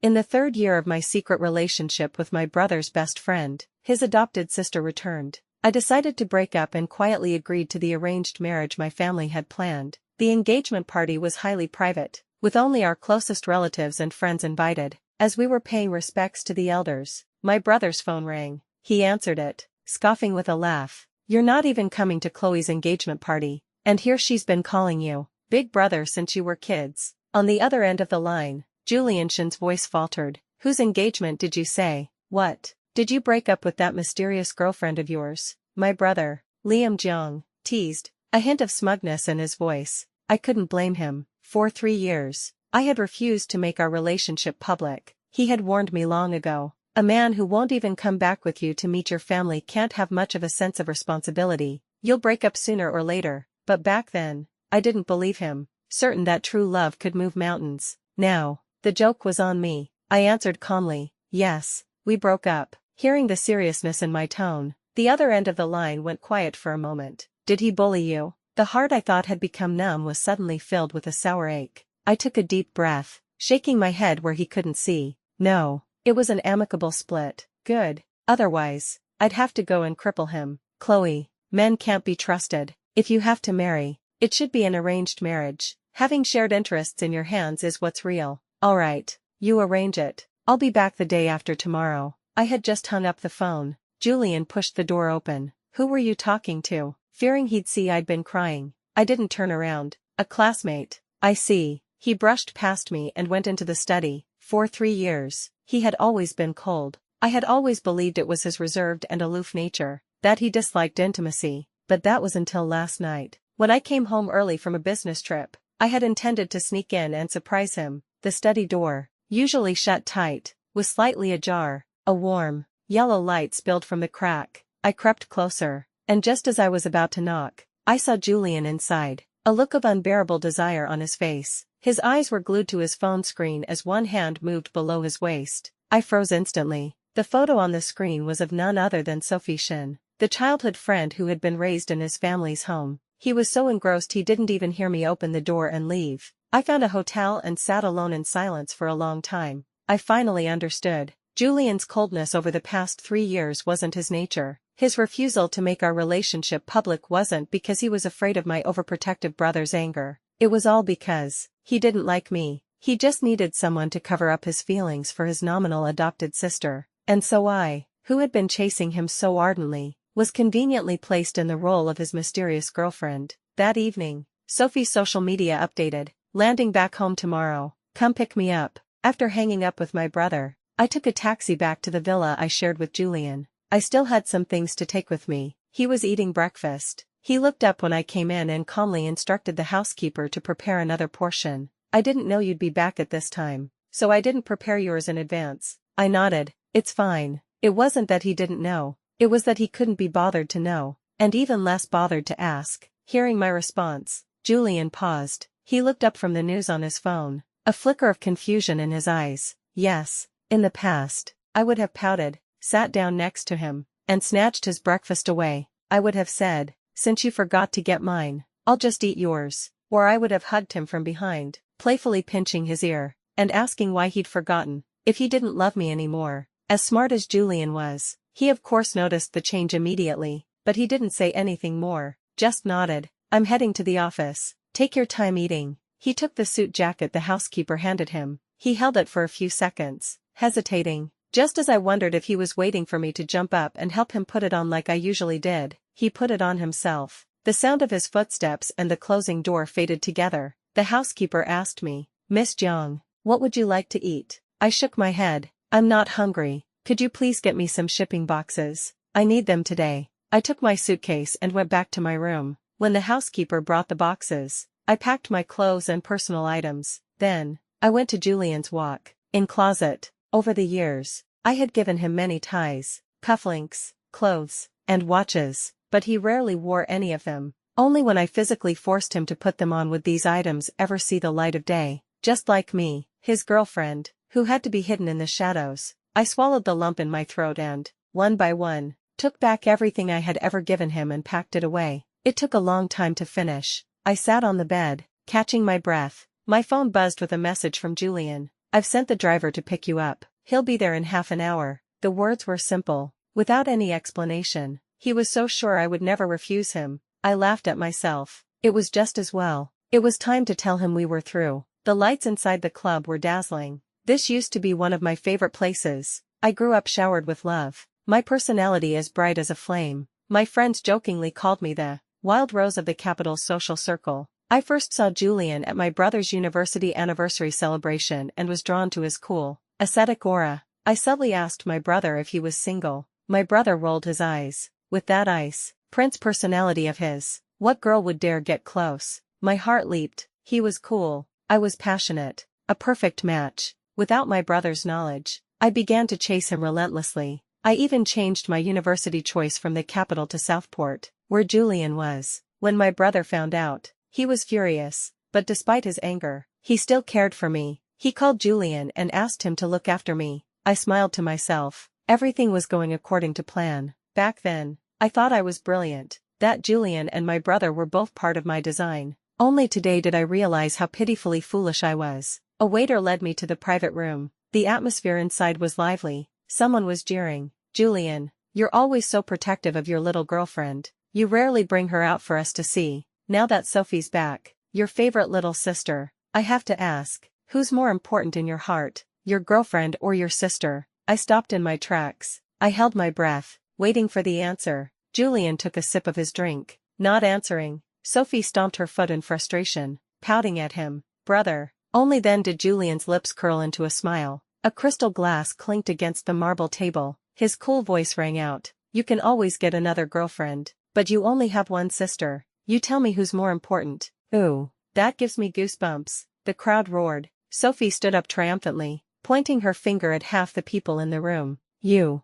In the third year of my secret relationship with my brother's best friend, his adopted sister returned. I decided to break up and quietly agreed to the arranged marriage my family had planned. The engagement party was highly private, with only our closest relatives and friends invited. As we were paying respects to the elders, my brother's phone rang. He answered it, scoffing with a laugh. "You're not even coming to Chloe's engagement party, and here she's been calling you big brother since you were kids." On the other end of the line, Julian Shin's voice faltered. "Whose engagement did you say? What? Did you break up with that mysterious girlfriend of yours?" "My brother," Liam Jeong teased, a hint of smugness in his voice. I couldn't blame him. For 3 years, I had refused to make our relationship public. He had warned me long ago. A man who won't even come back with you to meet your family can't have much of a sense of responsibility. You'll break up sooner or later. But back then, I didn't believe him, certain that true love could move mountains. Now, the joke was on me. I answered calmly, "Yes, we broke up." Hearing the seriousness in my tone, the other end of the line went quiet for a moment. "Did he bully you?" The heart I thought had become numb was suddenly filled with a sour ache. I took a deep breath, shaking my head where he couldn't see. "No, it was an amicable split." "Good. Otherwise, I'd have to go and cripple him." "Chloe, men can't be trusted. If you have to marry, it should be an arranged marriage. Having shared interests in your hands is what's real." "All right, you arrange it. I'll be back the day after tomorrow." I had just hung up the phone. Julian pushed the door open. "Who were you talking to?" Fearing he'd see I'd been crying, I didn't turn around. "A classmate." "I see." He brushed past me and went into the study. For 3 years, he had always been cold. I had always believed it was his reserved and aloof nature, that he disliked intimacy, but that was until last night. When I came home early from a business trip, I had intended to sneak in and surprise him. The study door, usually shut tight, was slightly ajar. A warm, yellow light spilled from the crack. I crept closer, and just as I was about to knock, I saw Julian inside, a look of unbearable desire on his face. His eyes were glued to his phone screen as one hand moved below his waist. I froze instantly. The photo on the screen was of none other than Sophie Shin, the childhood friend who had been raised in his family's home. He was so engrossed he didn't even hear me open the door and leave. I found a hotel and sat alone in silence for a long time. I finally understood. Julian's coldness over the past 3 years wasn't his nature. His refusal to make our relationship public wasn't because he was afraid of my overprotective brother's anger. It was all because he didn't like me. He just needed someone to cover up his feelings for his nominal adopted sister. And so I, who had been chasing him so ardently, was conveniently placed in the role of his mysterious girlfriend. That evening, Sophie's social media updated, "Landing back home tomorrow. Come pick me up." After hanging up with my brother, I took a taxi back to the villa I shared with Julian. I still had some things to take with me. He was eating breakfast. He looked up when I came in and calmly instructed the housekeeper to prepare another portion. "I didn't know you'd be back at this time, so I didn't prepare yours in advance." I nodded. "It's fine." It wasn't that he didn't know, it was that he couldn't be bothered to know, and even less bothered to ask. Hearing my response, Julian paused. He looked up from the news on his phone, a flicker of confusion in his eyes. Yes, in the past, I would have pouted, sat down next to him, and snatched his breakfast away. I would have said, "Since you forgot to get mine, I'll just eat yours." Or I would have hugged him from behind, playfully pinching his ear, and asking why he'd forgotten, if he didn't love me anymore. As smart as Julian was, he of course noticed the change immediately, but he didn't say anything more, just nodded. "I'm heading to the office. Take your time eating." He took the suit jacket the housekeeper handed him. He held it for a few seconds, hesitating. Just as I wondered if he was waiting for me to jump up and help him put it on like I usually did, he put it on himself. The sound of his footsteps and the closing door faded together. The housekeeper asked me, "Miss Jeong, what would you like to eat?" I shook my head. "I'm not hungry. Could you please get me some shipping boxes? I need them today." I took my suitcase and went back to my room. When the housekeeper brought the boxes, I packed my clothes and personal items. Then, I went to Julian's walk-in closet. Over the years, I had given him many ties, cufflinks, clothes, and watches, but he rarely wore any of them. Only when I physically forced him to put them on would these items ever see the light of day. Just like me, his girlfriend, who had to be hidden in the shadows, I swallowed the lump in my throat and, one by one, took back everything I had ever given him and packed it away. It took a long time to finish. I sat on the bed, catching my breath. My phone buzzed with a message from Julian. I've sent the driver to pick you up. He'll be there in half an hour." The words were simple, without any explanation. He was so sure I would never refuse him. I laughed at myself. It was just as well. It was time to tell him we were through. The lights inside the club were dazzling. This used to be one of my favorite places. I grew up showered with love. My personality as bright as a flame. My friends jokingly called me the wild rose of the capital's social circle. I first saw Julian at my brother's university anniversary celebration and was drawn to his cool, ascetic aura. I subtly asked my brother if he was single. My brother rolled his eyes. With that ice, Prince personality of his, what girl would dare get close? My heart leaped. He was cool. I was passionate. A perfect match. Without my brother's knowledge, I began to chase him relentlessly. I even changed my university choice from the capital to Southport, where Julian was. When my brother found out, he was furious, but despite his anger, he still cared for me. He called Julian and asked him to look after me. I smiled to myself. Everything was going according to plan. Back then, I thought I was brilliant, that Julian and my brother were both part of my design. Only today did I realize how pitifully foolish I was. A waiter led me to the private room. The atmosphere inside was lively. Someone was jeering. "Julian, you're always so protective of your little girlfriend. You rarely bring her out for us to see. Now that Sophie's back, your favorite little sister, I have to ask, who's more important in your heart, your girlfriend or your sister?" I stopped in my tracks. I held my breath, waiting for the answer. Julian took a sip of his drink. Not answering, Sophie stomped her foot in frustration, pouting at him. "Brother." Only then did Julian's lips curl into a smile. A crystal glass clinked against the marble table. His cool voice rang out. "You can always get another girlfriend, but you only have one sister. You tell me who's more important." "Ooh, that gives me goosebumps." The crowd roared. Sophie stood up triumphantly, pointing her finger at half the people in the room. You,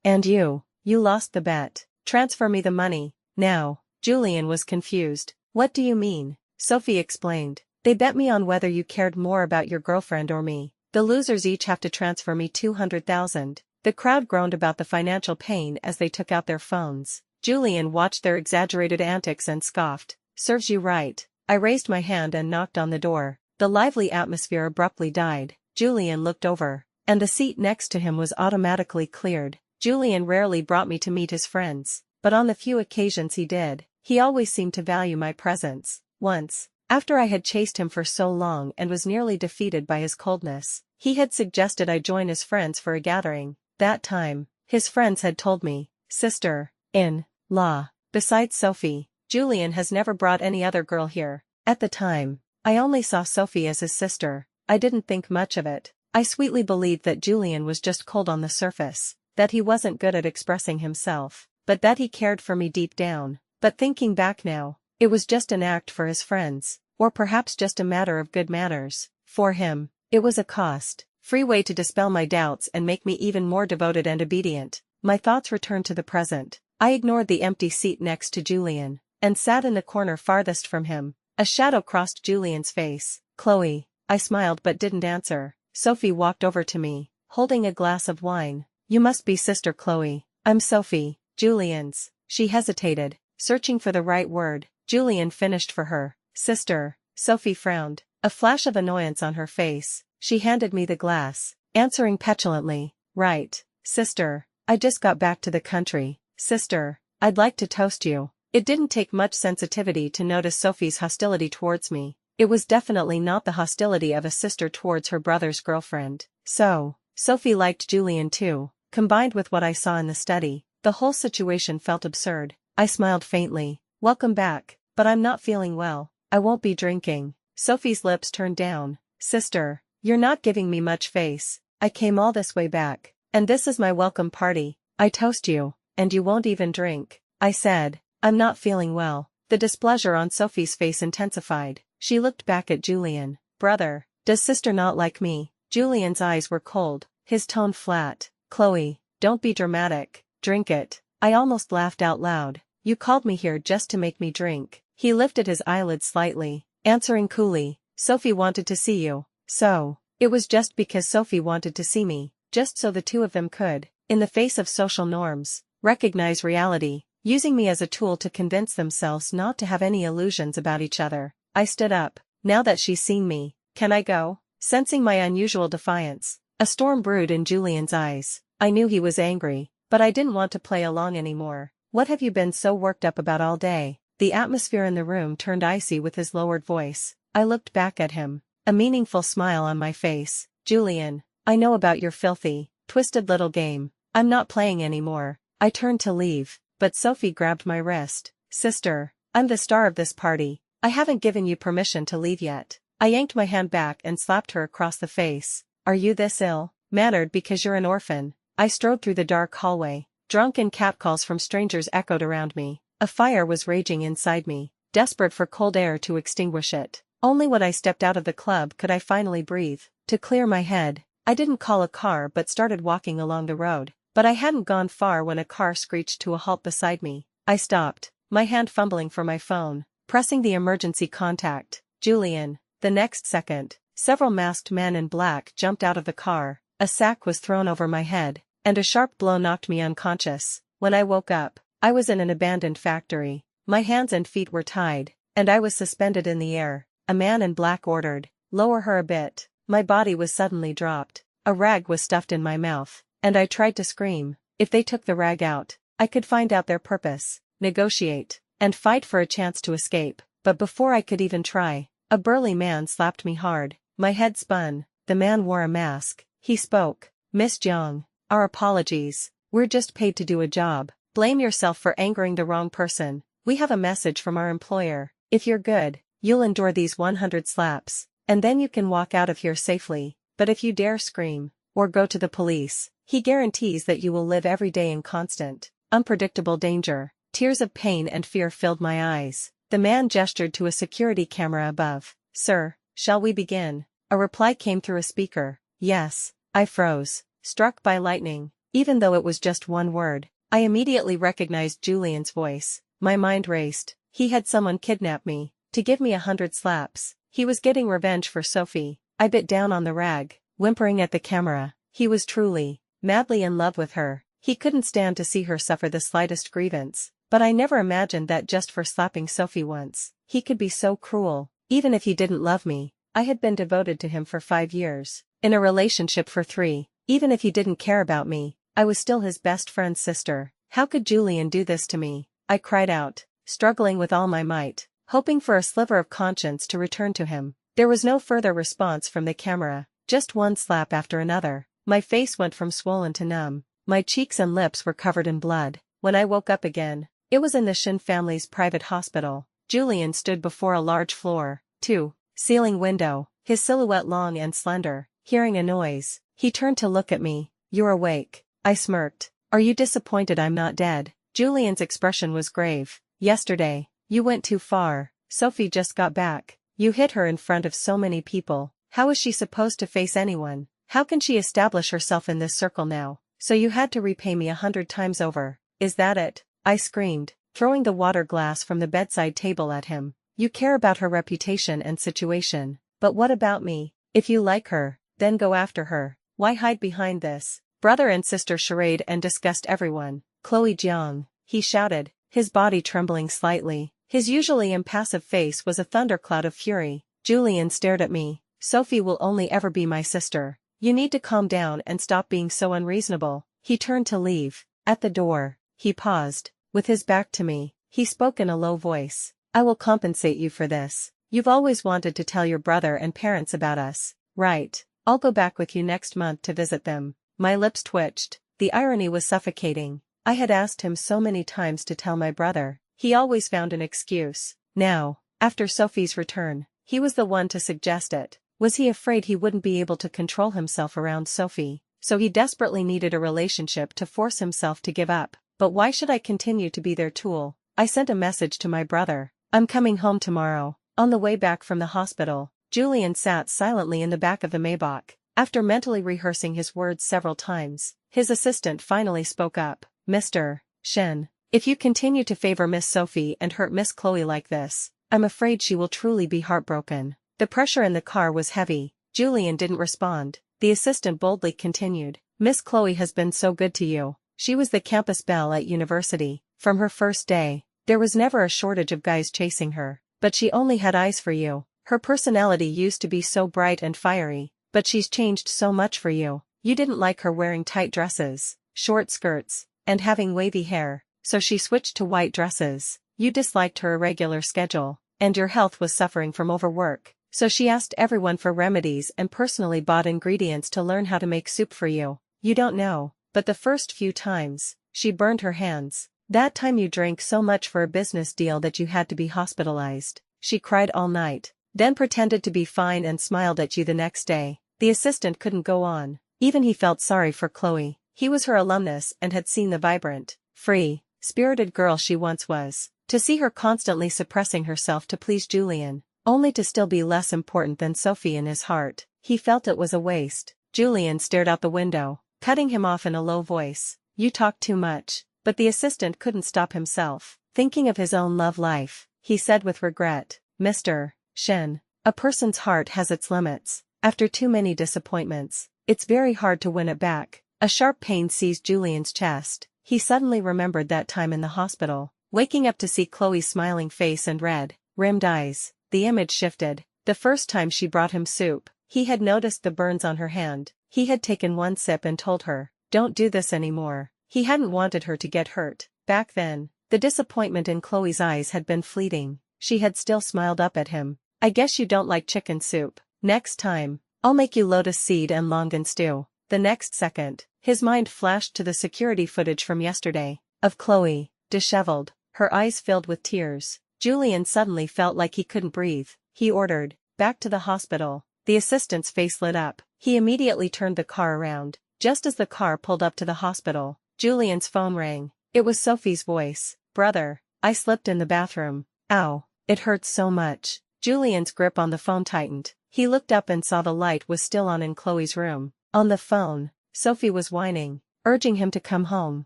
and you lost the bet. Transfer me the money, now." Julian was confused. "What do you mean?" Sophie explained. "They bet me on whether you cared more about your girlfriend or me. The losers each have to transfer me 200,000. The crowd groaned about the financial pain as they took out their phones. Julian watched their exaggerated antics and scoffed. "Serves you right." I raised my hand and knocked on the door. The lively atmosphere abruptly died. Julian looked over, and the seat next to him was automatically cleared. Julian rarely brought me to meet his friends, but on the few occasions he did, he always seemed to value my presence. Once, after I had chased him for so long and was nearly defeated by his coldness, he had suggested I join his friends for a gathering. That time, his friends had told me, "Sister-in-law, besides Sophie, Julian has never brought any other girl here." At the time, I only saw Sophie as his sister. I didn't think much of it. I sweetly believed that Julian was just cold on the surface, that he wasn't good at expressing himself, but that he cared for me deep down. But thinking back now, it was just an act for his friends, or perhaps just a matter of good manners. For him, it was a cost-free way to dispel my doubts and make me even more devoted and obedient. My thoughts returned to the present. I ignored the empty seat next to Julian, and sat in the corner farthest from him. A shadow crossed Julian's face. "Chloe." I smiled but didn't answer. Sophie walked over to me, holding a glass of wine. "You must be Sister Chloe." "I'm Sophie, Julian's." She hesitated, searching for the right word. Julian finished for her. "Sister." Sophie frowned, a flash of annoyance on her face. She handed me the glass, answering petulantly, "Right, sister. I just got back to the country. Sister, I'd like to toast you." It didn't take much sensitivity to notice Sophie's hostility towards me. It was definitely not the hostility of a sister towards her brother's girlfriend. So, Sophie liked Julian too. Combined with what I saw in the study, the whole situation felt absurd. I smiled faintly. "Welcome back, but I'm not feeling well. I won't be drinking." Sophie's lips turned down. "Sister, you're not giving me much face. I came all this way back, and this is my welcome party. I toast you, and you won't even drink." I said, "I'm not feeling well." The displeasure on Sophie's face intensified. She looked back at Julian. "Brother, does sister not like me?" Julian's eyes were cold, his tone flat. "Chloe, don't be dramatic. Drink it." I almost laughed out loud. "You called me here just to make me drink." He lifted his eyelids slightly, answering coolly, "Sophie wanted to see you." So, it was just because Sophie wanted to see me, just so the two of them could, in the face of social norms, recognize reality, using me as a tool to convince themselves not to have any illusions about each other. I stood up. "Now that she's seen me, can I go?" sensing my unusual defiance. A storm brewed in Julian's eyes. I knew he was angry, but I didn't want to play along anymore. What have you been so worked up about all day? The atmosphere in the room turned icy with his lowered voice. I looked back at him, a meaningful smile on my face. Julian, I know about your filthy, twisted little game. I'm not playing anymore. I turned to leave, but Sophie grabbed my wrist. Sister, I'm the star of this party. I haven't given you permission to leave yet. I yanked my hand back and slapped her across the face. Are you this ill-mannered because you're an orphan? I strode through the dark hallway. Drunken catcalls from strangers echoed around me. A fire was raging inside me, desperate for cold air to extinguish it. Only when I stepped out of the club could I finally breathe. To clear my head, I didn't call a car but started walking along the road. But I hadn't gone far when a car screeched to a halt beside me. I stopped, my hand fumbling for my phone, pressing the emergency contact. Julian. The next second, several masked men in black jumped out of the car. A sack was thrown over my head, and a sharp blow knocked me unconscious. When I woke up, I was in an abandoned factory. My hands and feet were tied, and I was suspended in the air. A man in black ordered, "Lower her a bit." My body was suddenly dropped. A rag was stuffed in my mouth, and I tried to scream. If they took the rag out, I could find out their purpose, negotiate, and fight for a chance to escape. But before I could even try, a burly man slapped me hard. My head spun. The man wore a mask. He spoke. Miss Jiang, our apologies. We're just paid to do a job. Blame yourself for angering the wrong person. We have a message from our employer. If you're good, you'll endure these 100 slaps, and then you can walk out of here safely. But if you dare scream, or go to the police, he guarantees that you will live every day in constant, unpredictable danger. Tears of pain and fear filled my eyes. The man gestured to a security camera above. Sir, shall we begin? A reply came through a speaker. Yes. I froze, struck by lightning. Even though it was just one word, I immediately recognized Julian's voice. My mind raced. He had someone kidnap me, to give me 100 slaps. He was getting revenge for Sophie. I bit down on the rag, whimpering at the camera. He was truly, madly in love with her. He couldn't stand to see her suffer the slightest grievance. But I never imagined that just for slapping Sophie once, he could be so cruel. Even if he didn't love me, I had been devoted to him for 5 years, in a relationship for 3. Even if he didn't care about me, I was still his best friend's sister. How could Julian do this to me? I cried out, struggling with all my might, hoping for a sliver of conscience to return to him. There was no further response from the camera, just one slap after another. My face went from swollen to numb. My cheeks and lips were covered in blood. When I woke up again, it was in the Shin family's private hospital. Julian stood before a large floor-to-ceiling window, his silhouette long and slender. Hearing a noise, he turned to look at me. You're awake. I smirked. Are you disappointed I'm not dead? Julian's expression was grave. Yesterday, you went too far. Sophie just got back. You hit her in front of so many people. How is she supposed to face anyone? How can she establish herself in this circle now? So you had to repay me 100 times over. Is that it? I screamed, throwing the water glass from the bedside table at him. You care about her reputation and situation. But what about me? If you like her, then go after her. Why hide behind this brother and sister charade and disgust everyone? Chloe Jiang, he shouted, his body trembling slightly. His usually impassive face was a thundercloud of fury. Julian stared at me. Sophie will only ever be my sister. You need to calm down and stop being so unreasonable. He turned to leave. At the door, he paused. With his back to me, he spoke in a low voice. I will compensate you for this. You've always wanted to tell your brother and parents about us, right? I'll go back with you next month to visit them. My lips twitched. The irony was suffocating. I had asked him so many times to tell my brother. He always found an excuse. Now, after Sophie's return, he was the one to suggest it. Was he afraid he wouldn't be able to control himself around Sophie? So he desperately needed a relationship to force himself to give up. But why should I continue to be their tool? I sent a message to my brother. I'm coming home tomorrow. On the way back from the hospital, Julian sat silently in the back of the Maybach. After mentally rehearsing his words several times, his assistant finally spoke up. Mr. Shen, if you continue to favor Miss Sophie and hurt Miss Chloe like this, I'm afraid she will truly be heartbroken. The pressure in the car was heavy. Julian didn't respond. The assistant boldly continued. Miss Chloe has been so good to you. She was the campus belle at university. From her first day, there was never a shortage of guys chasing her. But she only had eyes for you. Her personality used to be so bright and fiery, but she's changed so much for you. You didn't like her wearing tight dresses, short skirts, and having wavy hair, so she switched to white dresses. You disliked her irregular schedule, and your health was suffering from overwork, so she asked everyone for remedies and personally bought ingredients to learn how to make soup for you. You don't know, but the first few times, she burned her hands. That time you drank so much for a business deal that you had to be hospitalized. She cried all night, then pretended to be fine and smiled at you the next day. The assistant couldn't go on. Even he felt sorry for Chloe. He was her alumnus and had seen the vibrant, free, spirited girl she once was. To see her constantly suppressing herself to please Julian, only to still be less important than Sophie in his heart, he felt it was a waste. Julian stared out the window, cutting him off in a low voice. You talk too much. But the assistant couldn't stop himself. Thinking of his own love life, he said with regret, Mr. Shen, a person's heart has its limits. After too many disappointments, it's very hard to win it back. A sharp pain seized Julian's chest. He suddenly remembered that time in the hospital, waking up to see Chloe's smiling face and red-rimmed eyes. The image shifted. The first time she brought him soup, he had noticed the burns on her hand. He had taken one sip and told her, don't do this anymore. He hadn't wanted her to get hurt. Back then, the disappointment in Chloe's eyes had been fleeting. She had still smiled up at him. I guess you don't like chicken soup. Next time, I'll make you lotus seed and longan stew. The next second, his mind flashed to the security footage from yesterday, of Chloe, disheveled, her eyes filled with tears. Julian suddenly felt like he couldn't breathe. He ordered, back to the hospital. The assistant's face lit up. He immediately turned the car around. Just as the car pulled up to the hospital, Julian's phone rang. It was Sophie's voice. Brother, I slipped in the bathroom. Ow, it hurts so much. Julian's grip on the phone tightened. He looked up and saw the light was still on in Chloe's room. On the phone, Sophie was whining, urging him to come home.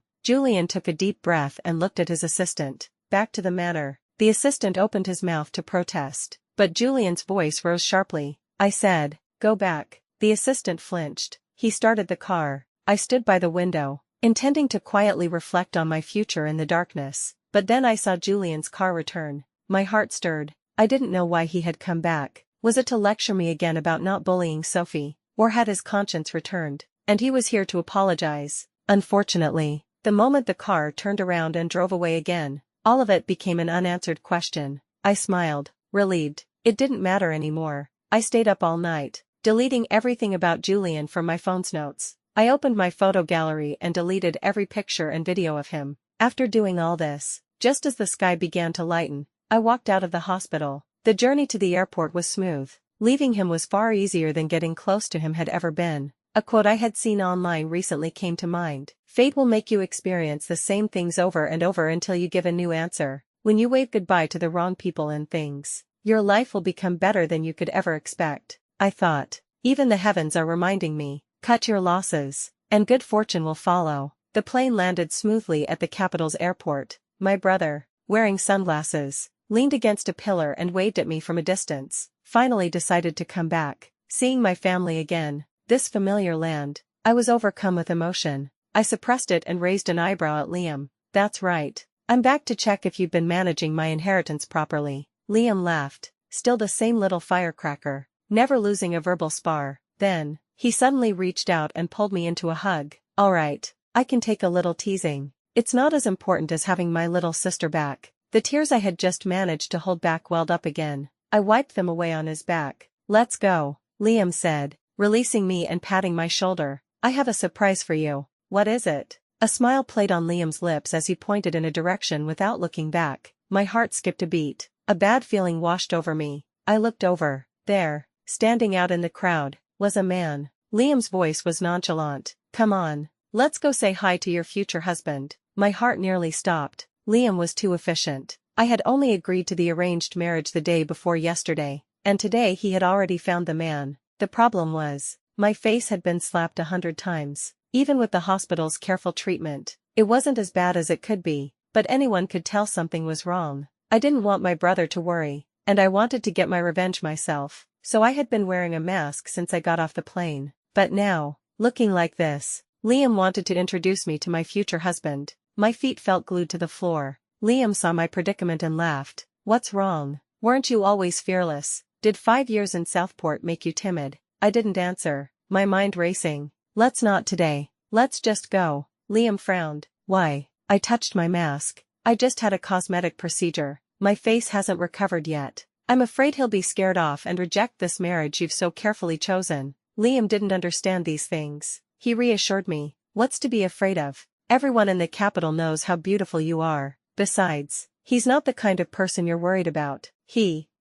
Julian took a deep breath and looked at his assistant. Back to the matter. The assistant opened his mouth to protest, but Julian's voice rose sharply. I said, go back. The assistant flinched. He started the car. I stood by the window, intending to quietly reflect on my future in the darkness, but then I saw Julian's car return. My heart stirred. I didn't know why he had come back. Was it to lecture me again about not bullying Sophie, or had his conscience returned, and he was here to apologize? Unfortunately, the moment the car turned around and drove away again, all of it became an unanswered question. I smiled, relieved. It didn't matter anymore. I stayed up all night, deleting everything about Julian from my phone's notes. I opened my photo gallery and deleted every picture and video of him. After doing all this, just as the sky began to lighten, I walked out of the hospital. The journey to the airport was smooth. Leaving him was far easier than getting close to him had ever been. A quote I had seen online recently came to mind. Fate will make you experience the same things over and over until you give a new answer. When you wave goodbye to the wrong people and things, your life will become better than you could ever expect. I thought, even the heavens are reminding me. Cut your losses, and good fortune will follow. The plane landed smoothly at the capital's airport. My brother, wearing sunglasses, leaned against a pillar and waved at me from a distance. Finally decided to come back. Seeing my family again, this familiar land, I was overcome with emotion. I suppressed it and raised an eyebrow at Liam. That's right. I'm back to check if you've been managing my inheritance properly. Liam laughed, still the same little firecracker, never losing a verbal spar. Then, he suddenly reached out and pulled me into a hug. All right, I can take a little teasing. It's not as important as having my little sister back. The tears I had just managed to hold back welled up again. I wiped them away on his back. Let's go, Liam said, releasing me and patting my shoulder. I have a surprise for you. What is it? A smile played on Liam's lips as he pointed in a direction without looking back. My heart skipped a beat. A bad feeling washed over me. I looked over. There, standing out in the crowd, was a man. Liam's voice was nonchalant. Come on, let's go say hi to your future husband. My heart nearly stopped. Liam was too efficient. I had only agreed to the arranged marriage the day before yesterday, and today he had already found the man. The problem was, my face had been slapped 100 times. Even with the hospital's careful treatment, it wasn't as bad as it could be, but anyone could tell something was wrong. I didn't want my brother to worry, and I wanted to get my revenge myself, so I had been wearing a mask since I got off the plane. But now, looking like this, Liam wanted to introduce me to my future husband. My feet felt glued to the floor. Liam saw my predicament and laughed. What's wrong? Weren't you always fearless? Did 5 years in Southport make you timid? I didn't answer, my mind racing. Let's not today. Let's just go. Liam frowned. Why? I touched my mask. I just had a cosmetic procedure. My face hasn't recovered yet. I'm afraid he'll be scared off and reject this marriage you've so carefully chosen. Liam didn't understand these things. He reassured me. What's to be afraid of? Everyone in the capital knows how beautiful you are. Besides, he's not the kind of person you're worried about.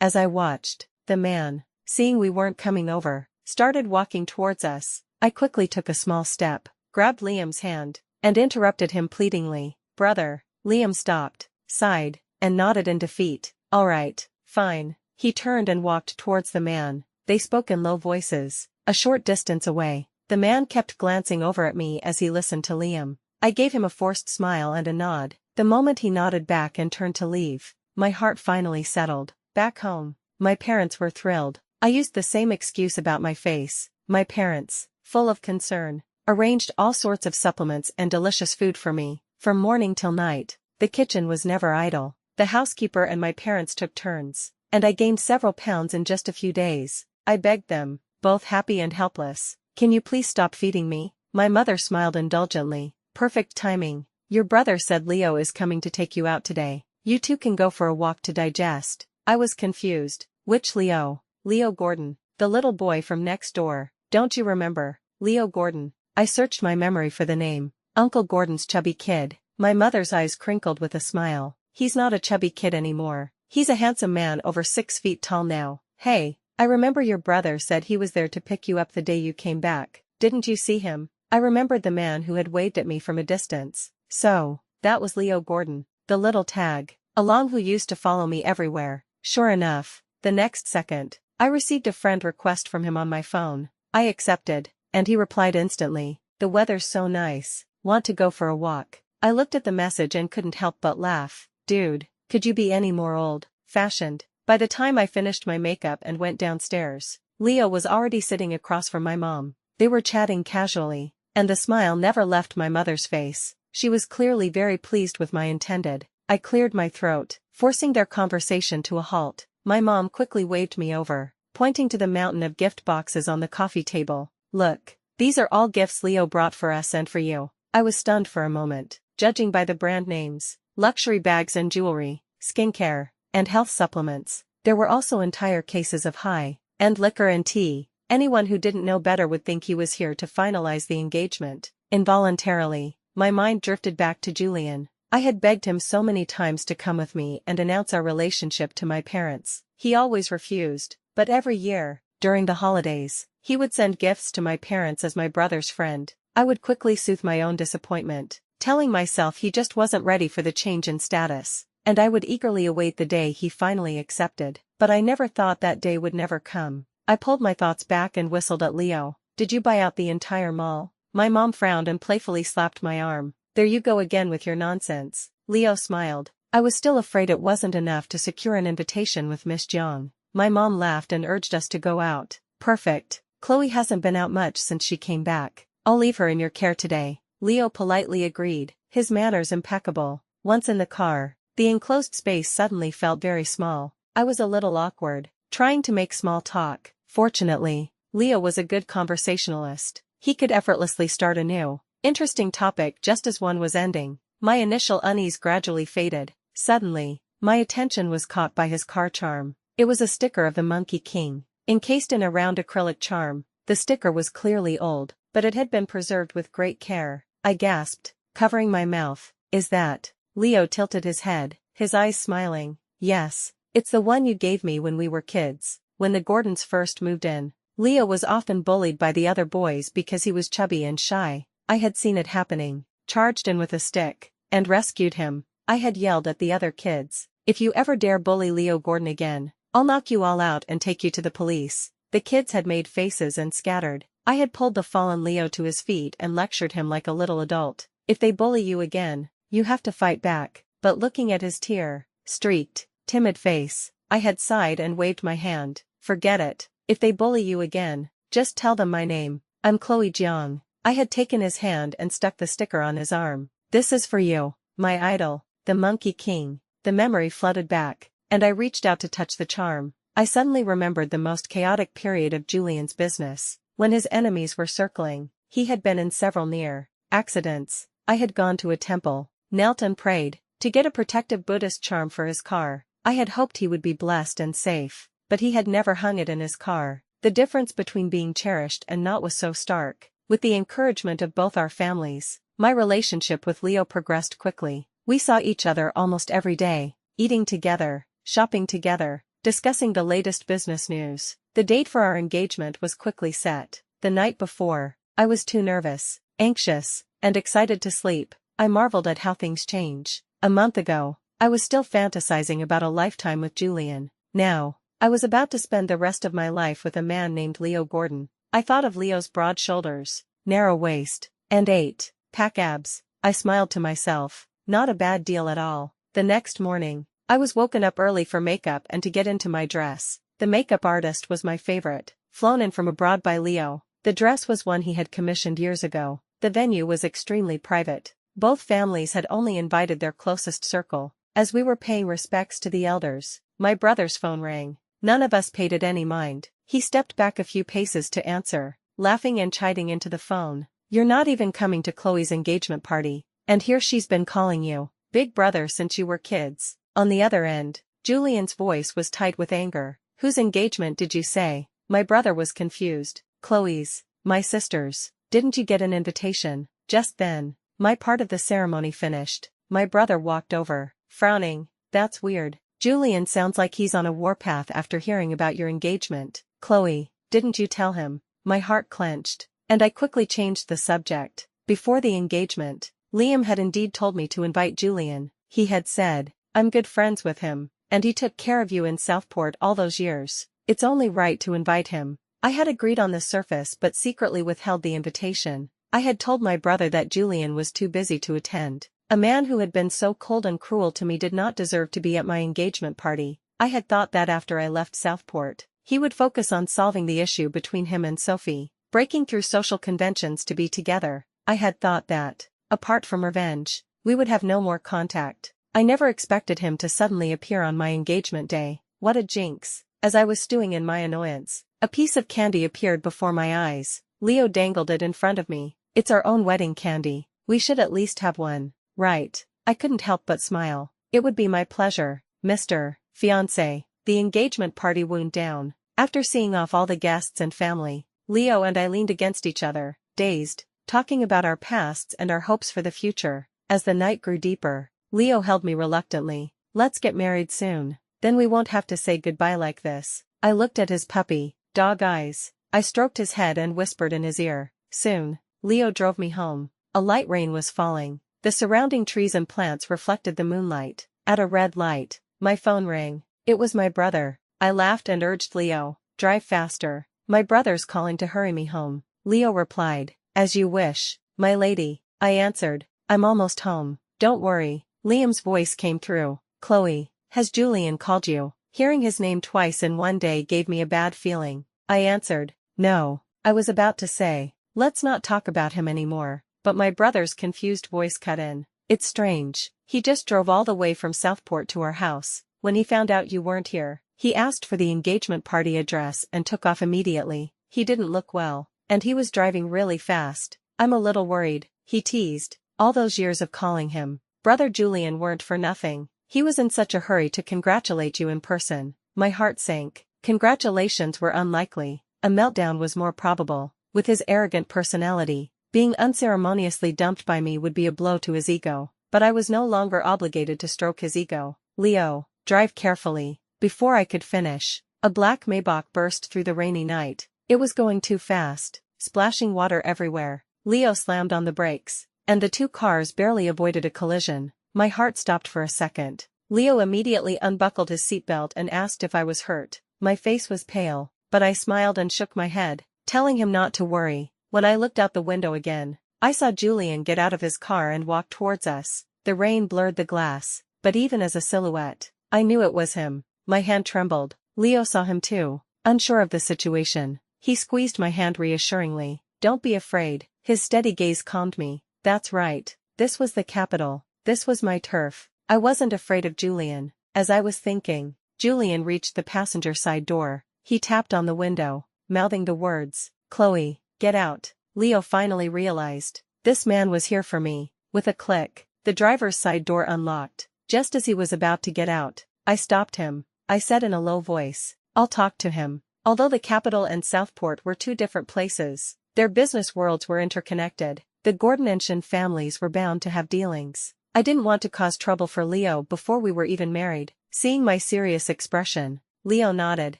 As I watched, the man, seeing we weren't coming over, started walking towards us. I quickly took a small step, grabbed Liam's hand, and interrupted him pleadingly. Brother. Liam stopped, sighed, and nodded in defeat. All right, fine. He turned and walked towards the man. They spoke in low voices, a short distance away. The man kept glancing over at me as he listened to Liam. I gave him a forced smile and a nod. The moment he nodded back and turned to leave, my heart finally settled. Back home, my parents were thrilled. I used the same excuse about my face. My parents, full of concern, arranged all sorts of supplements and delicious food for me. From morning till night, the kitchen was never idle. The housekeeper and my parents took turns, and I gained several pounds in just a few days. I begged them, both happy and helpless, can you please stop feeding me? My mother smiled indulgently. Perfect timing. Your brother said Leo is coming to take you out today. You two can go for a walk to digest. I was confused. Which Leo? Leo Gordon, the little boy from next door. Don't you remember? Leo Gordon. I searched my memory for the name. Uncle Gordon's chubby kid. My mother's eyes crinkled with a smile. He's not a chubby kid anymore. He's a handsome man over 6 feet tall now. Hey, I remember your brother said he was there to pick you up the day you came back. Didn't you see him? I remembered the man who had waved at me from a distance. So, that was Leo Gordon, the little tag along who used to follow me everywhere. Sure enough, the next second, I received a friend request from him on my phone. I accepted, and he replied instantly, the weather's so nice, want to go for a walk. I looked at the message and couldn't help but laugh. Dude, could you be any more old-fashioned? By the time I finished my makeup and went downstairs, Leo was already sitting across from my mom. They were chatting casually, and the smile never left my mother's face. She was clearly very pleased with my intended. I cleared my throat, forcing their conversation to a halt. My mom quickly waved me over, pointing to the mountain of gift boxes on the coffee table. Look, these are all gifts Leo brought for us and for you. I was stunned for a moment, judging by the brand names, luxury bags and jewelry, skincare, and health supplements. There were also entire cases of high-end liquor and tea. Anyone who didn't know better would think he was here to finalize the engagement. Involuntarily, my mind drifted back to Julian. I had begged him so many times to come with me and announce our relationship to my parents. He always refused, but every year, during the holidays, he would send gifts to my parents as my brother's friend. I would quickly soothe my own disappointment, telling myself he just wasn't ready for the change in status, and I would eagerly await the day he finally accepted. But I never thought that day would never come. I pulled my thoughts back and whistled at Leo. Did you buy out the entire mall? My mom frowned and playfully slapped my arm. There you go again with your nonsense. Leo smiled. I was still afraid it wasn't enough to secure an invitation with Miss Jiang. My mom laughed and urged us to go out. Perfect. Chloe hasn't been out much since she came back. I'll leave her in your care today. Leo politely agreed, his manners impeccable. Once in the car, the enclosed space suddenly felt very small. I was a little awkward, trying to make small talk. Fortunately, Leo was a good conversationalist. He could effortlessly start a new, interesting topic just as one was ending. My initial unease gradually faded. Suddenly, my attention was caught by his car charm. It was a sticker of the Monkey King, encased in a round acrylic charm. The sticker was clearly old, but it had been preserved with great care. I gasped, covering my mouth. Is that? Leo tilted his head, his eyes smiling. Yes, it's the one you gave me when we were kids, when the Gordons first moved in. Leo was often bullied by the other boys because he was chubby and shy. I had seen it happening, charged in with a stick, and rescued him. I had yelled at the other kids, if you ever dare bully Leo Gordon again, I'll knock you all out and take you to the police. The kids had made faces and scattered. I had pulled the fallen Leo to his feet and lectured him like a little adult. If they bully you again, you have to fight back. But looking at his tear-streaked, timid face, I had sighed and waved my hand. Forget it. If they bully you again, just tell them my name. I'm Chloe Jiang. I had taken his hand and stuck the sticker on his arm. This is for you, my idol, the Monkey King. The memory flooded back, and I reached out to touch the charm. I suddenly remembered the most chaotic period of Julian's business. When his enemies were circling, he had been in several near accidents. I had gone to a temple, knelt and prayed, to get a protective Buddhist charm for his car. I had hoped he would be blessed and safe, but he had never hung it in his car. The difference between being cherished and not was so stark. With the encouragement of both our families, my relationship with Leo progressed quickly. We saw each other almost every day, eating together, shopping together, discussing the latest business news. The date for our engagement was quickly set. The night before, I was too nervous, anxious, and excited to sleep. I marveled at how things change. A month ago, I was still fantasizing about a lifetime with Julian. Now, I was about to spend the rest of my life with a man named Leo Gordon. I thought of Leo's broad shoulders, narrow waist, and 8-pack abs. I smiled to myself. Not a bad deal at all. The next morning, I was woken up early for makeup and to get into my dress. The makeup artist was my favorite, flown in from abroad by Leo. The dress was one he had commissioned years ago. The venue was extremely private. Both families had only invited their closest circle. As we were paying respects to the elders, my brother's phone rang. None of us paid it any mind. He stepped back a few paces to answer, laughing and chiding into the phone. "You're not even coming to Chloe's engagement party, and here she's been calling you big brother since you were kids." On the other end, Julian's voice was tight with anger. "Whose engagement did you say?" My brother was confused. "Chloe's, my sister's. Didn't you get an invitation?" Just then, my part of the ceremony finished. My brother walked over, frowning. "That's weird. Julian sounds like he's on a warpath after hearing about your engagement." "Chloe, didn't you tell him?" My heart clenched, and I quickly changed the subject. Before the engagement, Liam had indeed told me to invite Julian. He had said, "I'm good friends with him, and he took care of you in Southport all those years. It's only right to invite him." I had agreed on the surface but secretly withheld the invitation. I had told my brother that Julian was too busy to attend. A man who had been so cold and cruel to me did not deserve to be at my engagement party. I had thought that after I left Southport, he would focus on solving the issue between him and Sophie, breaking through social conventions to be together. I had thought that, apart from revenge, we would have no more contact. I never expected him to suddenly appear on my engagement day. What a jinx. As I was stewing in my annoyance, a piece of candy appeared before my eyes. Leo dangled it in front of me. "It's our own wedding candy. We should at least have one, right?" I couldn't help but smile. "It would be my pleasure, Mr. Fiancé." The engagement party wound down. After seeing off all the guests and family, Leo and I leaned against each other, dazed, talking about our pasts and our hopes for the future. As the night grew deeper, Leo held me reluctantly. "Let's get married soon. Then we won't have to say goodbye like this." I looked at his puppy dog eyes. I stroked his head and whispered in his ear. Soon, Leo drove me home. A light rain was falling. The surrounding trees and plants reflected the moonlight. At a red light, my phone rang. It was my brother. I laughed and urged Leo, "Drive faster. My brother's calling to hurry me home." Leo replied, "As you wish, my lady." I answered, "I'm almost home. Don't worry." Liam's voice came through. "Chloe, has Julian called you?" Hearing his name twice in one day gave me a bad feeling. I answered, "No." I was about to say, "Let's not talk about him anymore," but my brother's confused voice cut in. "It's strange. He just drove all the way from Southport to our house. When he found out you weren't here, he asked for the engagement party address and took off immediately. He didn't look well, and he was driving really fast. I'm a little worried," he teased. "All those years of calling him Brother Julian weren't for nothing. He was in such a hurry to congratulate you in person." My heart sank. Congratulations were unlikely. A meltdown was more probable. With his arrogant personality, being unceremoniously dumped by me would be a blow to his ego. But I was no longer obligated to stroke his ego. "Leo, drive carefully." Before I could finish, a black Maybach burst through the rainy night. It was going too fast, splashing water everywhere. Leo slammed on the brakes, and the two cars barely avoided a collision. My heart stopped for a second. Leo immediately unbuckled his seatbelt and asked if I was hurt. My face was pale, but I smiled and shook my head, telling him not to worry. When I looked out the window again, I saw Julian get out of his car and walk towards us. The rain blurred the glass, but even as a silhouette, I knew it was him. My hand trembled. Leo saw him too, unsure of the situation. He squeezed my hand reassuringly. "Don't be afraid." His steady gaze calmed me. That's right. This was the capital. This was my turf. I wasn't afraid of Julian. As I was thinking, Julian reached the passenger side door. He tapped on the window, mouthing the words, "Chloe, get out." Leo finally realized. This man was here for me. With a click, the driver's side door unlocked. Just as he was about to get out, I stopped him. I said in a low voice, "I'll talk to him." Although the capital and Southport were two different places, their business worlds were interconnected. The Gordon and Shin families were bound to have dealings. I didn't want to cause trouble for Leo before we were even married. Seeing my serious expression, Leo nodded.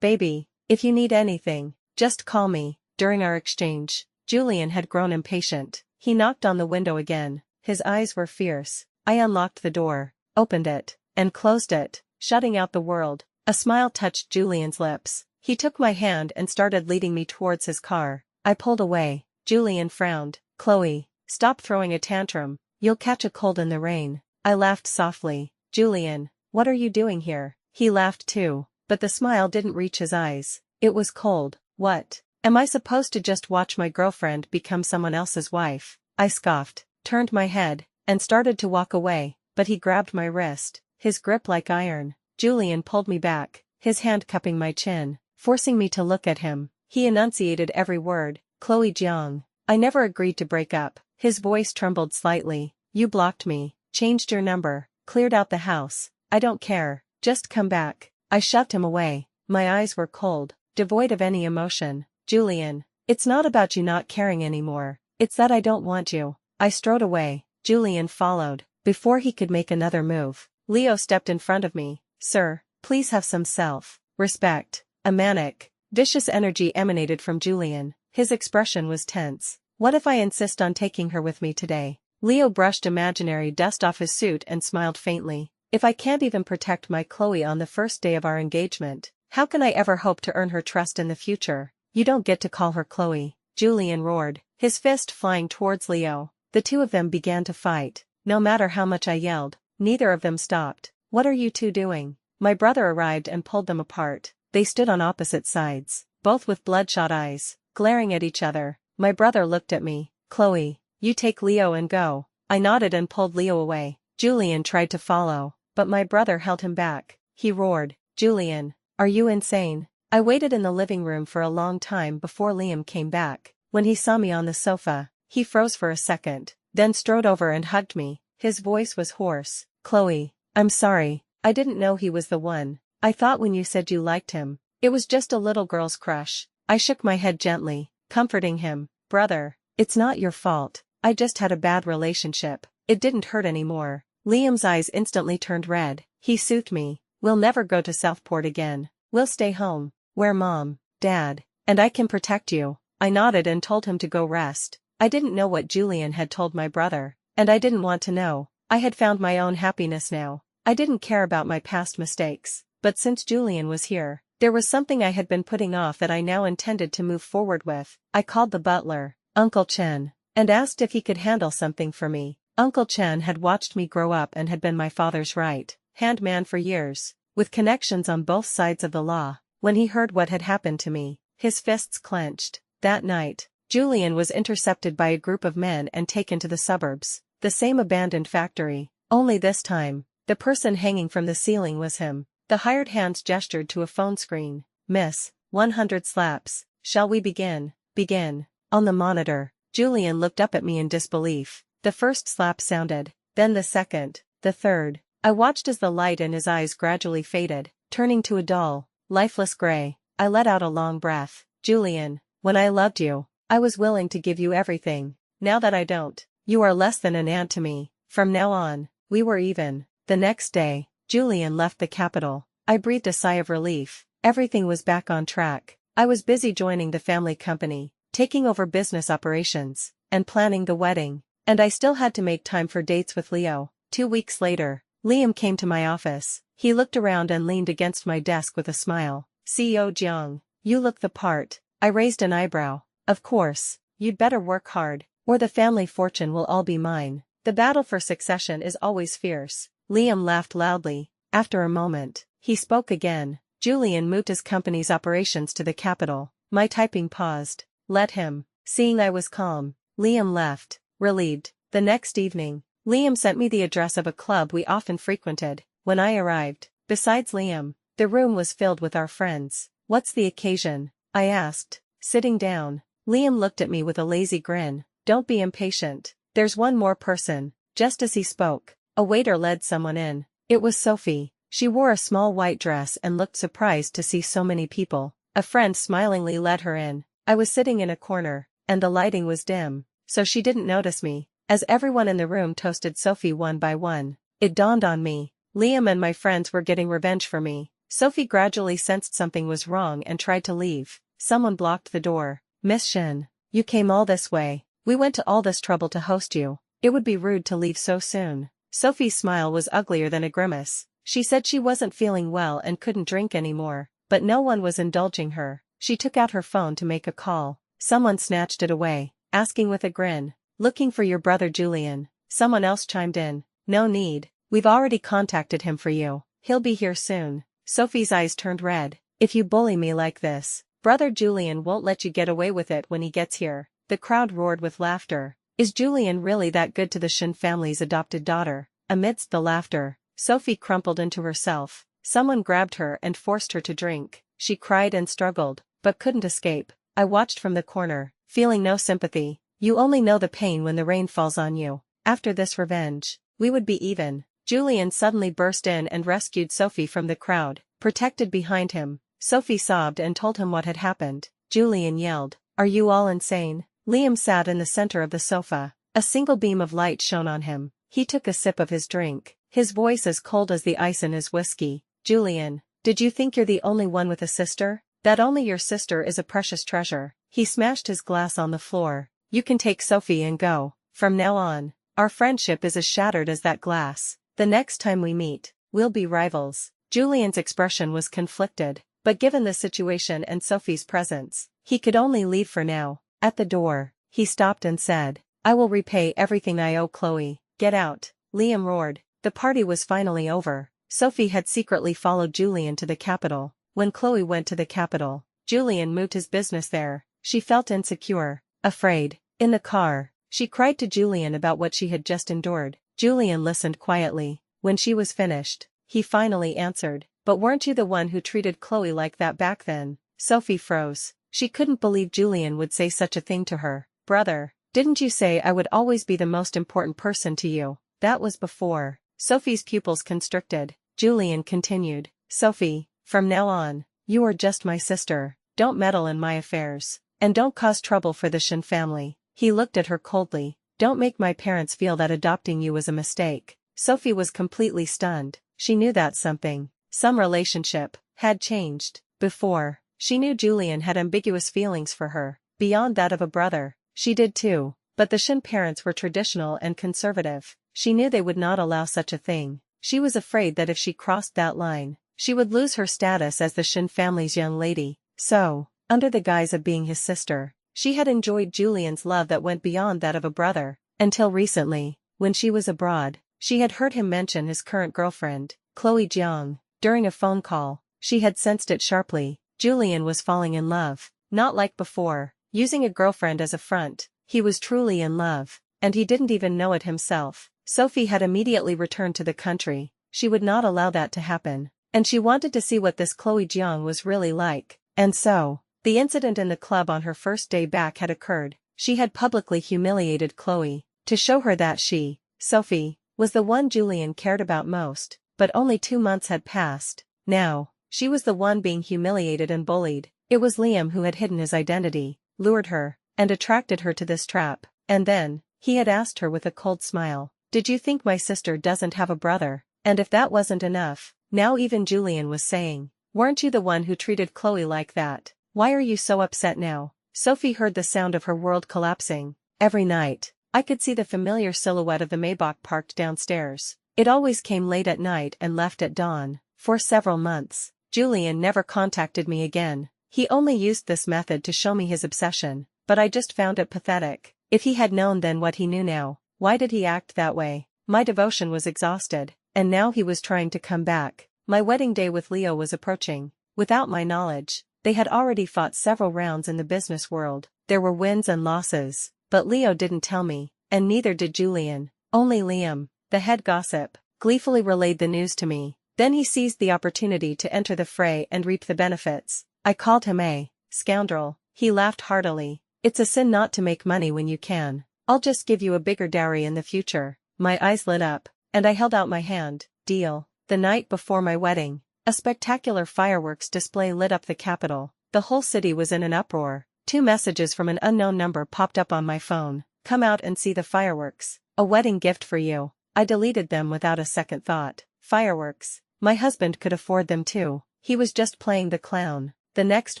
"Baby, if you need anything, just call me." During our exchange, Julian had grown impatient. He knocked on the window again. His eyes were fierce. I unlocked the door, opened it, and closed it, shutting out the world. A smile touched Julian's lips. He took my hand and started leading me towards his car. I pulled away. Julian frowned. "Chloe, stop throwing a tantrum. You'll catch a cold in the rain." I laughed softly. "Julian, what are you doing here?" He laughed too, but the smile didn't reach his eyes. It was cold. "What? Am I supposed to just watch my girlfriend become someone else's wife?" I scoffed, turned my head, and started to walk away, but he grabbed my wrist, his grip like iron. Julian pulled me back, his hand cupping my chin, forcing me to look at him. He enunciated every word. "Chloe Jiang, I never agreed to break up." His voice trembled slightly. "You blocked me, changed your number, cleared out the house. I don't care, just come back." I shoved him away. My eyes were cold, devoid of any emotion. "Julian, it's not about you not caring anymore. It's that I don't want you." I strode away. Julian followed. Before he could make another move, Leo stepped in front of me. "Sir, please have some self-respect." A manic, vicious energy emanated from Julian. His expression was tense. "What if I insist on taking her with me today?" Leo brushed imaginary dust off his suit and smiled faintly. "If I can't even protect my Chloe on the first day of our engagement, how can I ever hope to earn her trust in the future?" "You don't get to call her Chloe," Julian roared, his fist flying towards Leo. The two of them began to fight. No matter how much I yelled, neither of them stopped. "What are you two doing?" My brother arrived and pulled them apart. They stood on opposite sides, both with bloodshot eyes, glaring at each other. My brother looked at me. "Chloe, you take Leo and go." I nodded and pulled Leo away. Julian tried to follow, but my brother held him back. He roared, "Julian, are you insane?" I waited in the living room for a long time before Liam came back. When he saw me on the sofa, he froze for a second, then strode over and hugged me. His voice was hoarse. "Chloe, I'm sorry, I didn't know he was the one. I thought when you said you liked him, it was just a little girl's crush." I shook my head gently, comforting him. "Brother, it's not your fault. I just had a bad relationship. It didn't hurt anymore." Liam's eyes instantly turned red. He soothed me. "We'll never go to Southport again. We'll stay home, where Mom, Dad, and I can protect you." I nodded and told him to go rest. I didn't know what Julian had told my brother, and I didn't want to know. I had found my own happiness now. I didn't care about my past mistakes, but since Julian was here, there was something I had been putting off that I now intended to move forward with. I called the butler, Uncle Chen, and asked if he could handle something for me. Uncle Chen had watched me grow up and had been my father's right-hand man for years, with connections on both sides of the law. When he heard what had happened to me, his fists clenched. That night, Julian was intercepted by a group of men and taken to the suburbs, the same abandoned factory. Only this time, the person hanging from the ceiling was him. The hired hands gestured to a phone screen. "Miss, 100 slaps. Shall we begin?" "Begin." On the monitor, Julian looked up at me in disbelief. The first slap sounded, then the second, the third. I watched as the light in his eyes gradually faded, turning to a dull, lifeless gray. I let out a long breath. "Julian, when I loved you, I was willing to give you everything. Now that I don't, you are less than an ant to me. From now on, we were even." The next day, Julian left the capital. I breathed a sigh of relief. Everything was back on track. I was busy joining the family company, taking over business operations, and planning the wedding. And I still had to make time for dates with Leo. 2 weeks later, Liam came to my office. He looked around and leaned against my desk with a smile. "CEO Jiang, you look the part." I raised an eyebrow. "Of course, you'd better work hard, or the family fortune will all be mine. The battle for succession is always fierce." Liam laughed loudly. After a moment, he spoke again. "Julian moved his company's operations to the capital." My typing paused. "Let him." Seeing I was calm, Liam left, relieved. The next evening, Liam sent me the address of a club we often frequented. When I arrived, besides Liam, The room was filled with our friends. "What's the occasion?" I asked, sitting down. Liam looked at me with a lazy grin. "Don't be impatient. There's one more person." Just as he spoke, a waiter led someone in. It was Sophie. She wore a small white dress and looked surprised to see so many people. A friend smilingly led her in. I was sitting in a corner, and the lighting was dim, so she didn't notice me. As everyone in the room toasted Sophie one by one, it dawned on me. Liam and my friends were getting revenge for me. Sophie gradually sensed something was wrong and tried to leave. Someone blocked the door. "Miss Shin, you came all this way. We went to all this trouble to host you. It would be rude to leave so soon." Sophie's smile was uglier than a grimace. She said she wasn't feeling well and couldn't drink anymore, but no one was indulging her. She took out her phone to make a call. Someone snatched it away, asking with a grin, "Looking for your brother Julian." Someone else chimed in, "No need, we've already contacted him for you. He'll be here soon." Sophie's eyes turned red. "If you bully me like this, brother Julian won't let you get away with it when he gets here." The crowd roared with laughter. Is Julian really that good to the Shin family's adopted daughter? Amidst the laughter, Sophie crumpled into herself. Someone grabbed her and forced her to drink. She cried and struggled, but couldn't escape. I watched from the corner, feeling no sympathy. You only know the pain when the rain falls on you. After this revenge, we would be even. Julian suddenly burst in and rescued Sophie from the crowd, protected behind him. Sophie sobbed and told him what had happened. Julian yelled, "Are you all insane?" Liam sat in the center of the sofa. A single beam of light shone on him. He took a sip of his drink, his voice as cold as the ice in his whiskey. "Julian, did you think you're the only one with a sister? That only your sister is a precious treasure." He smashed his glass on the floor. "You can take Sophie and go. From now on, our friendship is as shattered as that glass. The next time we meet, we'll be rivals." Julian's expression was conflicted, but given the situation and Sophie's presence, he could only leave for now. At the door, he stopped and said, "I will repay everything I owe Chloe." "Get out," Liam roared. The party was finally over. Sophie had secretly followed Julian to the capital. When Chloe went to the capital, Julian moved his business there. She felt insecure, afraid. In the car, she cried to Julian about what she had just endured. Julian listened quietly. When she was finished, he finally answered, "But weren't you the one who treated Chloe like that back then?" Sophie froze. She couldn't believe Julian would say such a thing to her. "Brother, didn't you say I would always be the most important person to you?" "That was before." Sophie's pupils constricted. Julian continued, "Sophie, from now on, you are just my sister. Don't meddle in my affairs. And don't cause trouble for the Shin family." He looked at her coldly. "Don't make my parents feel that adopting you was a mistake." Sophie was completely stunned. She knew that some relationship, had changed. Before, she knew Julian had ambiguous feelings for her, beyond that of a brother. She did too, but the Shin parents were traditional and conservative. She knew they would not allow such a thing. She was afraid that if she crossed that line, she would lose her status as the Shin family's young lady. So, under the guise of being his sister, she had enjoyed Julian's love that went beyond that of a brother. Until recently, when she was abroad, she had heard him mention his current girlfriend, Chloe Jeong. During a phone call, she had sensed it sharply. Julian was falling in love. Not like before, using a girlfriend as a front. He was truly in love, and he didn't even know it himself. Sophie had immediately returned to the country. She would not allow that to happen. And she wanted to see what this Chloe Jeong was really like. And so, the incident in the club on her first day back had occurred. She had publicly humiliated Chloe, to show her that she, Sophie, was the one Julian cared about most. But only 2 months had passed. Now, she was the one being humiliated and bullied. It was Liam who had hidden his identity, lured her, and attracted her to this trap. And then, he had asked her with a cold smile, "Did you think my sister doesn't have a brother?" And if that wasn't enough, now even Julian was saying, "Weren't you the one who treated Chloe like that? Why are you so upset now?" Sophie heard the sound of her world collapsing. Every night, I could see the familiar silhouette of the Maybach parked downstairs. It always came late at night and left at dawn. For several months, Julian never contacted me again. He only used this method to show me his obsession, but I just found it pathetic. If he had known then what he knew now, why did he act that way? My devotion was exhausted, and now he was trying to come back. My wedding day with Leo was approaching. Without my knowledge, they had already fought several rounds in the business world. There were wins and losses, but Leo didn't tell me, and neither did Julian. Only Liam, the head gossip, gleefully relayed the news to me. Then he seized the opportunity to enter the fray and reap the benefits. I called him a scoundrel. He laughed heartily. It's a sin not to make money when you can. I'll just give you a bigger dowry in the future. My eyes lit up, and I held out my hand. Deal. The night before my wedding, a spectacular fireworks display lit up the capital. The whole city was in an uproar. 2 messages from an unknown number popped up on my phone. Come out and see the fireworks. A wedding gift for you. I deleted them without a second thought. Fireworks. My husband could afford them too. He was just playing the clown. The next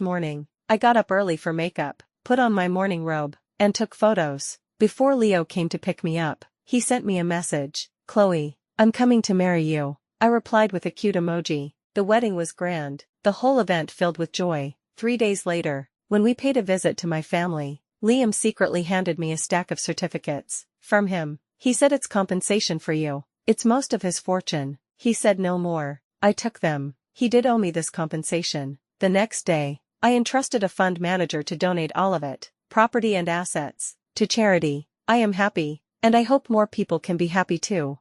morning, I got up early for makeup, put on my morning robe, and took photos. Before Leo came to pick me up, he sent me a message. Chloe, I'm coming to marry you. I replied with a cute emoji. The wedding was grand, the whole event filled with joy. 3 days later, when we paid a visit to my family, Liam secretly handed me a stack of certificates. From him, he said it's compensation for you. It's most of his fortune. He said no more. I took them. He did owe me this compensation. The next day, I entrusted a fund manager to donate all of it, property and assets, to charity. I am happy, and I hope more people can be happy too.